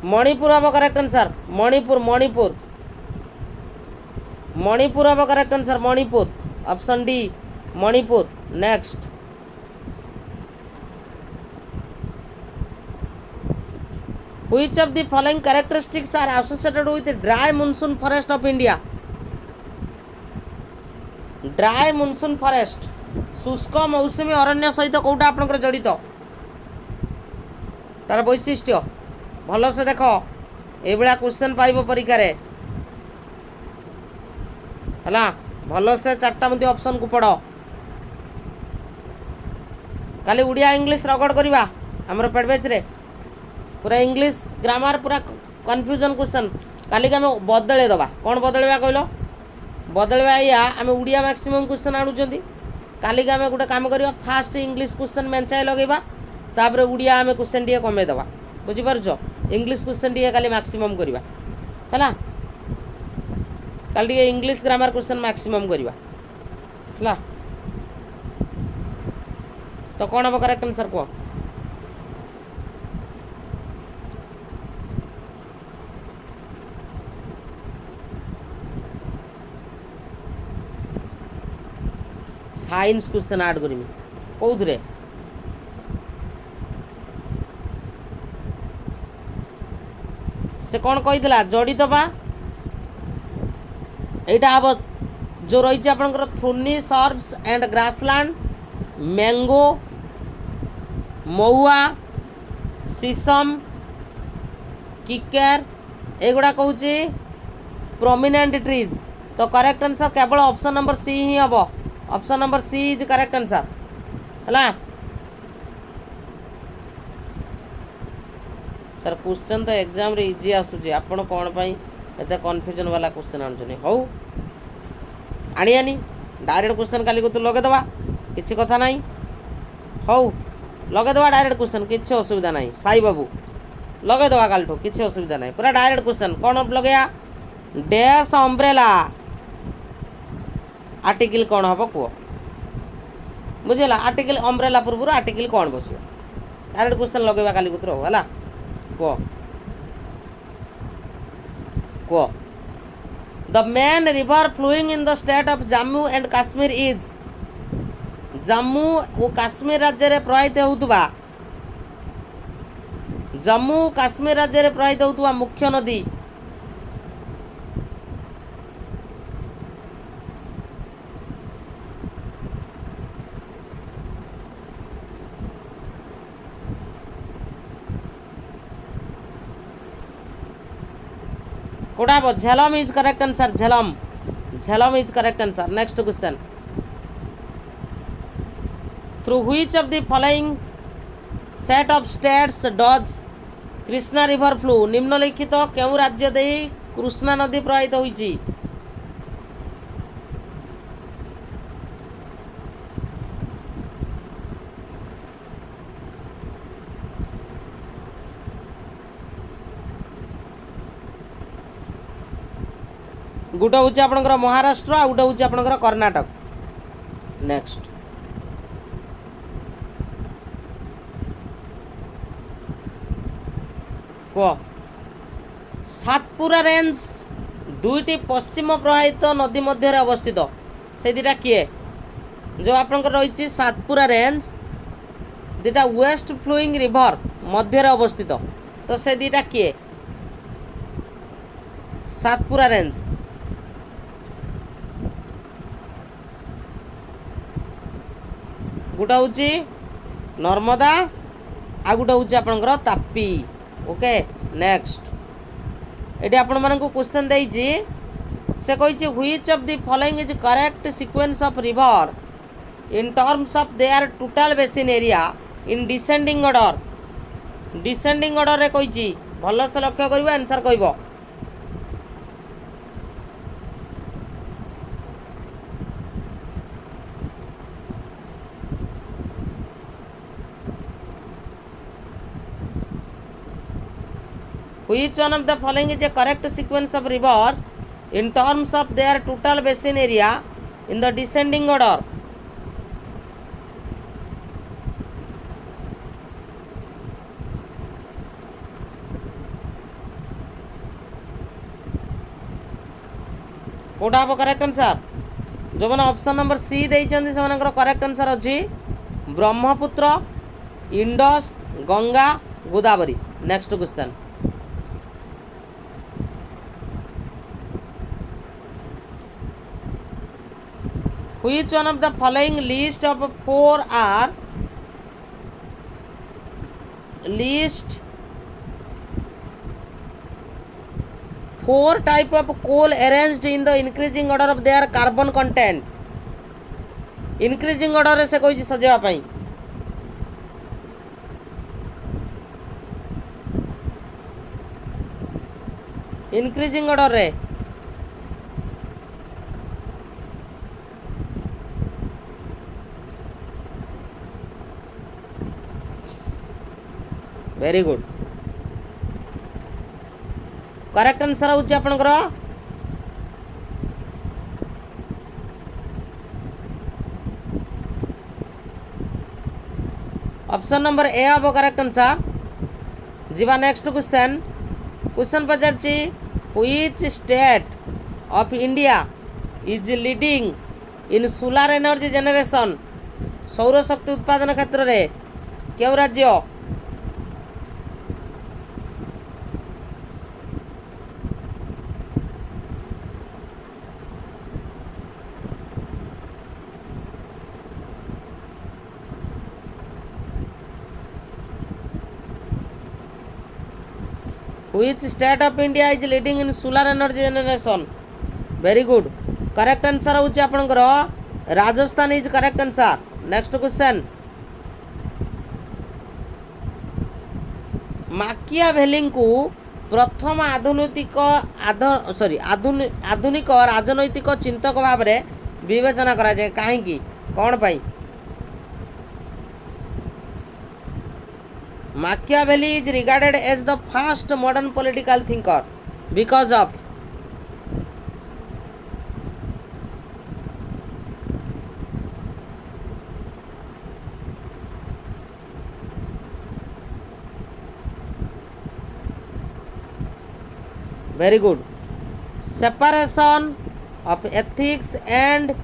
Manipur हम करेक्ट आंसर मणिपुर मणिपुर मणिपुर हम correct answer Manipur option D Manipur. Next which of the following characteristics are associated with dry monsoon forest of India. Dry monsoon forest शुष्क मौसुमी अरण्य सहित कौटा आपनकर जड़ित तार वैशिष्ट्य भल से देख ये क्वेश्चन पाइब परीक्षा है भल से चार्टा मध्य ऑप्शन को पढ़ काली उड़िया इंग्लिश रगड़ करवा आमर पेडबेच रे पूरा इंग्लिश ग्रामर पूरा कन्फ्यूजन क्वेश्चन काली आम बदले दबा कौन बदलवा कहल बदलवा या आम उड़िया मैक्सिमम क्वेश्चन आणुचंती काली आम गोटे काम करवा फास्ट इंग्लिश क्वेश्चन मेंचाए लगेबा तापर उड़िया आम क्वेश्चन टी कमे दबा बुझीपार इंग्लिश क्वेश्चन टी काली मैक्सिमम करवा है काली इंग्लिश ग्रामर क्वेश्चन मैक्सिमम करवा है तो कौन हम करेक्ट आंसर कह साइंस क्वेश्चन ऐड करमी कौन से कौन कही जड़ित बा यहाँ हम जो रही आपंकर thorny shrubs and grassland mango mahua sisam kikar एगुड़ा कहूँ प्रोमिनेंट ट्रीज तो करेक्ट आंसर केवल ऑप्शन नंबर सी ही हम option number C is correct answer है सर क्वेश्चन तो एग्जाम रे इजी आसूची आपण कौन पाई एते कन्फ्यूजन वाला क्वेश्चन आनुचनी हौ आनियानी डायरेक्ट क्वेश्चन काली को तू लगे दवा किछि कथा नाही हौ लगे दवा डायरेक्ट क्वेश्चन किछि असुविधा नाही साई बाबू लगे दवा कालठो किछि असुविधा नाही पूरा डायरेक्ट क्वेश्चन कौन लगेया डैश अम्ब्रेला आर्टिकल कौन हम कह बुझेगा आर्टिकल अम्ब्रेला पूर्व आर्टिकल कौन बस डायरेक्ट क्वेश्चन लगेगा काली कुतर है कह कह the main river flowing in the state of Jammu and Kashmir is Jammu और काश्मीर राज्य में प्रवाहित होउतबा जम्मू काश्मीर राज्य में प्रवाहित होउतबा मुख्य नदी कोड़ा Jhelum is correct answer Jhelum is correct answer. Next question through which of the following set of states does Krishna river flow निम्नलिखित केउ राज्य दे कृष्णा नदी प्रवाहित होईची गोटे हूँ आपंकर महाराष्ट्र आ गोटे हूँ आपंकर कर्णाटक। नेक्स्ट कह सातपुरा रेंज दुईटी पश्चिम प्रवाहित नदी मध्य अवस्थित से दीटा किए जो आपंकर रही सातपुरा रेंज दीटा वेस्ट फ्लोइंग रिवर मध्य अवस्थित तो से दीटा किए सातपुरा रेंज गोटा हूँ नर्मदा आ गोटे हूँ आपंकर तापी। ओके नेक्स्ट ये आपण मानक क्वेश्चन देइछि से कही which of the following is correct sequence of river in terms of their total basin area in descending order. Descending order रे कही भल से लक्ष्य कर आंसर कहब। Which one of the following is a correct sequence of rivers in terms of their total basin area in the descending order? Kota हम correct answer जो मैंने ऑप्शन नंबर सी देइछन्ति से करेक्ट आंसर अच्छी Brahmaputra, Indus, Ganga, Godavari. Next question Which one of the following list of four are list four type of coal arranged in the increasing order of their carbon content? increasing order से कोई सजेवा पाई increasing order रे very good correct answer होची आपनकर option number A अब correct answer. जीवा next question question पचारची which state of India is leading in solar energy generation. सौर शक्ति उत्पादन क्षेत्र रे केउ राज्य Which state of India is leading in solar energy generation? Very good. Correct answer होची आपनकर Rajasthan is correct answer. Next question Machiavelli को प्रथम आधुनिक राजनैतिक चिंतक भाव में विवेचना करा जाए कहीं कौन पाई? Machiavelli is regarded as the first modern political thinker because of very good separation of ethics and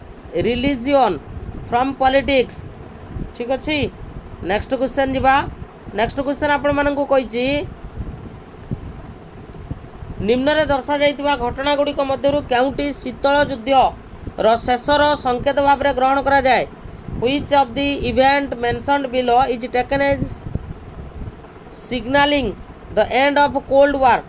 religion from politics। ठीक अच्छे नेक्स्ट क्वेश्चन जीवा नेक्स्ट क्वेश्चन आपण मानक कही निम्न रे दर्शा जाइतिबा घटना गुड़िक मध्यरु केउटी शीतल युद्ध रो शेषर संकेत भाव में ग्रहण करा जाए? Which of the event mentioned below is taken as signalling the end of cold war?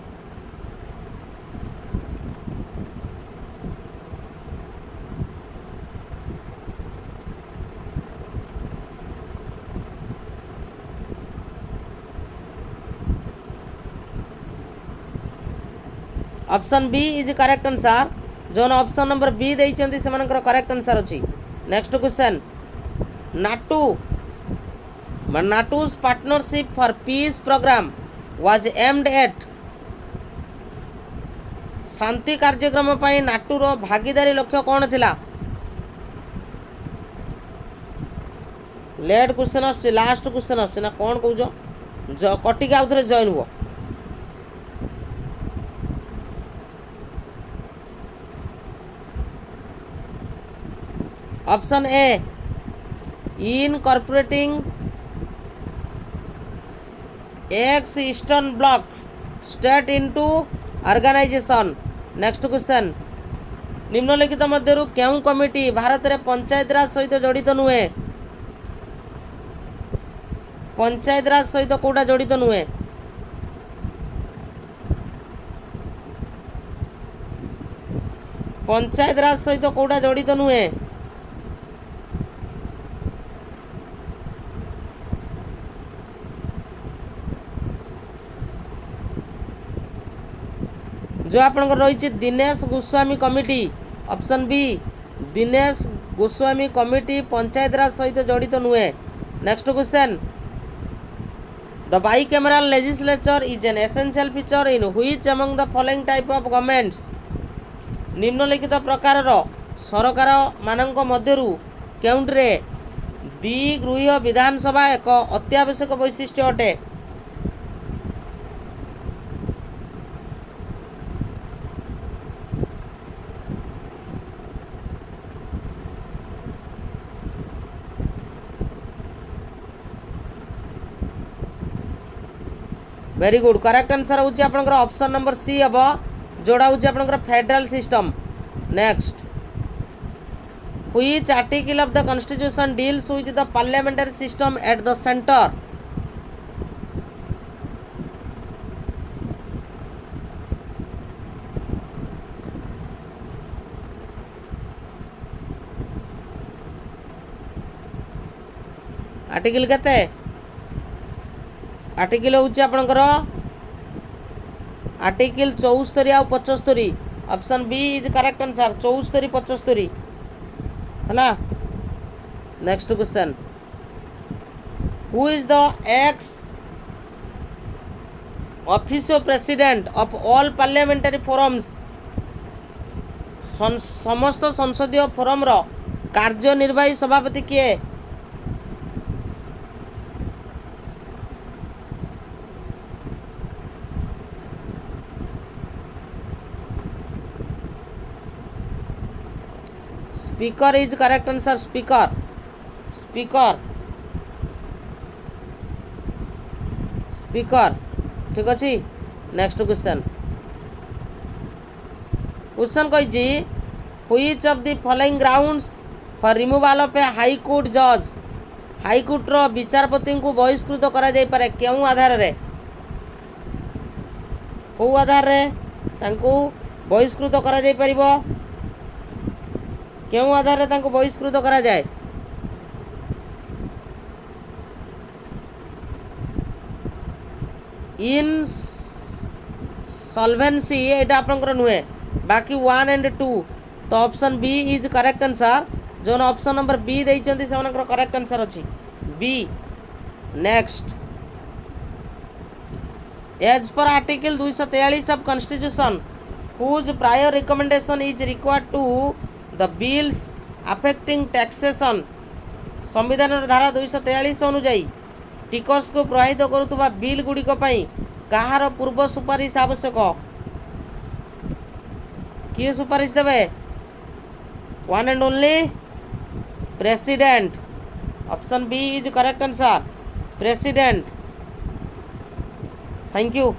Option B is correct answer. जो ऑप्शन नंबर बी देइचंती से मानकर करेक्ट आंसर अछि। Next question NATO's partnership for peace programme was aimed at. शांति कार्यक्रम पाई नाटूर भागीदारी लक्ष्य कौन थिला? लेट क्वेश्चन आछि लास्ट क्वेश्चन आछि ना कौन कहूछ कटिक आउ थरे जॉइन हुआ। Option A incorporating x eastern block state into organisation. Next question निम्नलिखित मध्यरु केउ कमिटी भारत रे पंचायत राज सहित जड़ित नुहे? पंचायत राज सहित कोटा जड़ित नुहे पंचायत राज सहित कोटा जड़ित नुहे जो आपनकर रही Dinesh Goswami committee option B Dinesh Goswami committee panchayat raj सहित जड़ित नुहे। Next question the bicameral legislature is an essential feature in which among the following type of governments निम्नलिखित प्रकार सरकार मानक मध्यरु केउंटरे द्विगृह विधानसभा एक अत्यावश्यक वैशिष्ट्य अटे। वेरी गुड करेक्ट आंसर होची आपनकर ऑप्शन नंबर सी हबो जोड़ा होची आपनकर federal system. Next which article of the constitution deals with the parliamentary system at the centre article केते आर्टिकल होची आपनकर आर्टिकल 74 आ 75 option B is correct answer 74 75 हला। Next question who is the ex official president of all parliamentary forums समस्त संसदीय forum रो कार्यनिर्वाही सभापति किए। Speaker is correct answer speaker speaker speaker ठीक अच्छे। नेक्स्ट क्वेश्चन क्वेश्चन कही which of the following grounds for removal of A high court जज हाई कोर्ट रो विचारपति को बहिष्कृत करा जाय पारे केउ आधार रे को आधार रे तांको बहिष्कृत करा जाय परिबो क्यों आधार रे तांको बहिष्कृत करा जाए। इन सॉल्वेंसी एटा आपनकर नुहे बाकी 1 एंड 2 तो option B is correct answer जो ऑप्शन नंबर बी देइचंती से मनकर करेक्ट आंसर अछि B. Next as per article 243 of constitution whose prior recommendation is required to the bills affecting taxation संविधान धारा 243 अनुजाई टिकस को प्रभावित करुवा बिल गुड़िक कहार पूर्व सुपारिश आवश्यक किए सुपारिश देवे 1 and only president option B is correct answer president. Thank you.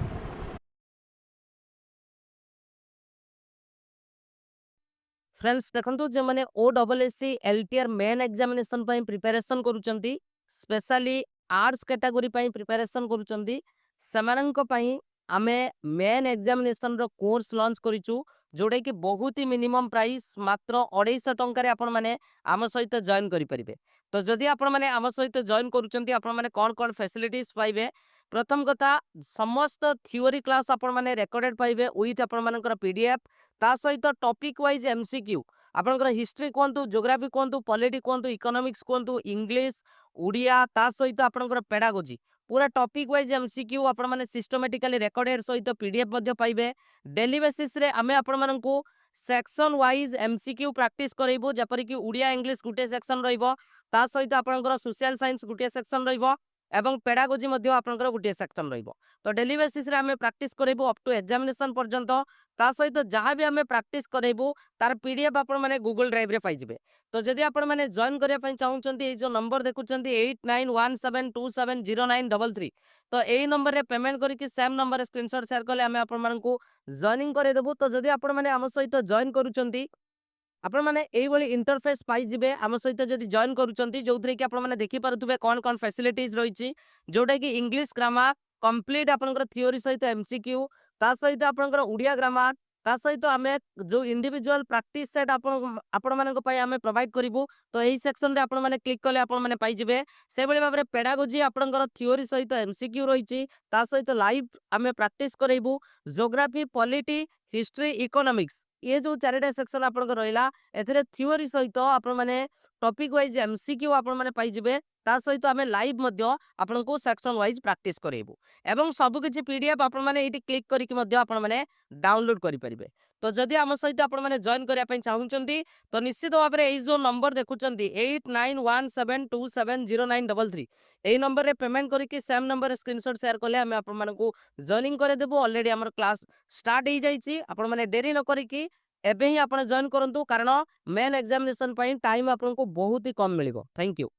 Friends देखंतु जे माने ओडब्ल्यूएससी एलटीआर मेन एग्जामिनेशन पई प्रिपरेशन करूचंती स्पेशली आर्ट्स कैटेगरी पई प्रिपरेशन करूचंती सेमानंक पई आमे मेन एग्जामिनेशन रो कोर्स लॉन्च करिचु जोड़े कि बहुत ही मिनिमम प्राइस मात्र 250 टंका रे आपण माने आम सहित जॉइन करि परिबे। तो जदि आपण माने आम सहित जॉइन करूचंती आपण माने कोन कोन फैसिलिटीज पाइबे प्रथम कथा समस्त थ्योरी क्लास आपण माने रिकॉर्डेड पाइबे विथ आपण मानकर पीडीएफ ता सहित टॉपिक वाइज एमसीक्यू आपनकर हिस्ट्री कहतु ज्योग्राफी कहतु पॉलिटी कहतु इकोनॉमिक्स कहतु इंग्लिश उड़िया ता सहित आपनकर पेडागोजी पूरा टॉपिक वाइज एमसीक्यू आपण माने सिस्टमैटिकली रिकॉर्डेड सहित पीडीएफ मध्ये पाइबे। डेली बेसिस रे आमे आपण मानकू सेक्शन वाइज एमसीक्यू प्रैक्टिस करइबो जेपरि कि उड़िया इंग्लिश गुटे सेक्शन रहिबो ता सहित आपनकर सोशल साइंस गुटे सेक्शन रहिबो एवं पेडागोजी मध्ये आपनकर गुटे सेक्शन रहिबो। तो डेली बेसिस रे आमे प्रैक्टिस करइबो अप टू एग्जामिनेशन पर्यंत ता सहित जहाँ भी आमे प्रैक्टिस करइबो तार पीडीएफ आपण माने गूगल ड्राइव रे पाइजिबे। तो जदि आपण माने जॉइन करिया पई चाहुचंती ए जो नंबर देखुचंती 8917270933 तो एई नंबर रे पेमेंट करिकि सेम नंबर रे स्क्रीनशॉट शेयर करले आमे आपण मानकू जॉइनिंग करे देबो। तो जदि आपण माने हम सहित जॉइन करूचंती आपण माने एई भली इंटरफेस पाई जिबे आम सहित जदि जॉइन करूचंती जोथरे कि आपण माने देखि पारुथबे कोन कोन फैसिलिटीज रहिछि जोटा कि इंग्लिश ग्रामर कंप्लीट आपनकर थ्योरी सहित एमसीक्यू ता सहित आपनकर उड़िया ग्रामर ता सहित आमे जो इंडिविजुअल प्रैक्टिस सेट आपण मानक पई आमे प्रोवाइड करिवु तो एई सेक्शन रे आपण माने क्लिक कले आपण माने पाई जिबे से भली भाबरे पेडागोजी आपनकर थ्योरी सहित एमसीक्यू रहिछि ता सहित लाइव आमे प्रैक्टिस करैबु ज्योग्राफी पॉलिटी हिस्ट्री इकोनॉमिक्स ये जो चारिटा सेक्शन आपनकर रहिला एथिरे थ्योरी सहित आपण माने टॉपिक वाइज एमसीक्यू आपण माने पाई जिबे ता सहित आमे लाइव मध्य आपनको सेक्शन वाइज प्रैक्टिस करेबु एवं सब किछि पीडीएफ आपण माने एटी क्लिक करिक मध्य आपण माने डाउनलोड करि परिबे तो जदि आम सहित आपण माने जॉइन करिया पई चाहुचंती तो निश्चित भाबरे एई जो नंबर देखुचंती 8917270933 एई नंबर रे पेमेंट करिक सेम नंबर रे स्क्रीनशॉट शेयर करले हमें आपण मानकू जॉइनिंग करे देबो ऑलरेडी हमर क्लास स्टार्ट हो जाइछि आपण माने देरी न करिकी एबे ही आपण जॉइन करंतु कारण मेन एग्जामिनेशन पई टाइम आपनको बहुत ही कम मिलिबो थैंक यू।